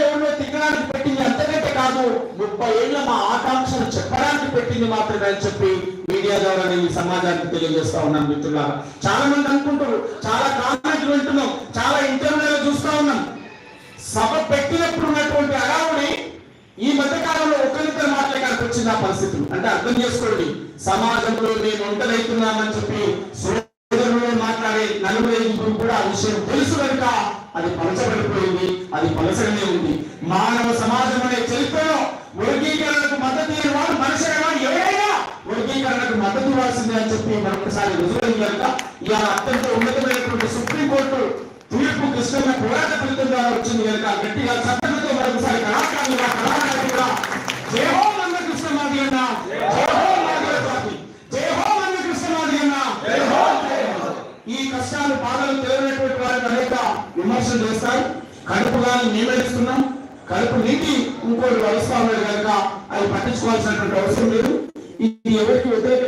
ఎవరో తిట్టడానికి పెట్టింది, అంతకంటే కాదు 30 ఏళ్ల మా ఆకాంక్షలు చెప్పడానికి పెట్టింది మాత్రమే అని చెప్పి మీడియా ద్వారా నేను ఈ సమాజానికి తెలియజేస్తా ఉన్నాను. మిత్రులారా, చాలా మంది అనుకుంటారు, చాలా కామెంట్లు వింటున్నాం, చాలా ఇంటర్వ్యూలు చూస్తా ఉన్నాం. సభ పెట్టినప్పుడు ఉన్నటువంటి అడావుడి ఈ మధ్య కాలంలో ఒకరిద్దరు మాట్లాడడానికి వచ్చింది ఆ పరిస్థితులు. అంటే అర్థం చేసుకోండి, సమాజంలో మేము ఒంటరైతున్నామని చెప్పి సోదరులు మాట్లాడే 40 కూడా ఆ విషయం తెలుసు కనుక అది పలచబడిపోయింది, అది పలసగానే ఉంది. మానవ సమాజం అనే చరిత్రలో వర్గీకరణకు మద్దతు వాడు మనిషి వాడు ఎవరైనా వర్గీకరణకు మద్దతు ఇవ్వాల్సిందే అని చెప్పి మరొకసారి రుజువైంది కనుక ఇవాళ అత్యంత ఉన్నతమైనటువంటి సుప్రీంకోర్టు తీర్పు కృష్ణ పోరాట ఫలితం ద్వారా వచ్చింది కనుక గట్టిగా చట్టంతో మరొకసారి కళాకారులుగా కళాకారులుగా జై హో నంద కృష్ణ మాది అన్న, జై హో మాదిగ జాతి, జై హో నంద కృష్ణ మాది అన్న, జై హో. ఈ కష్టాలు బాధలు తెలియనటువంటి వారికి అనేక విమర్శలు చేస్తారు. కడుపుగా నియమిస్తున్నాం, కడుపు నీటి ఇంకోటి వరుస్తా ఉన్నాడు కనుక అది పట్టించుకోవాల్సినటువంటి అవసరం లేదు. ఇది ఎవరికి వ్యతిరేక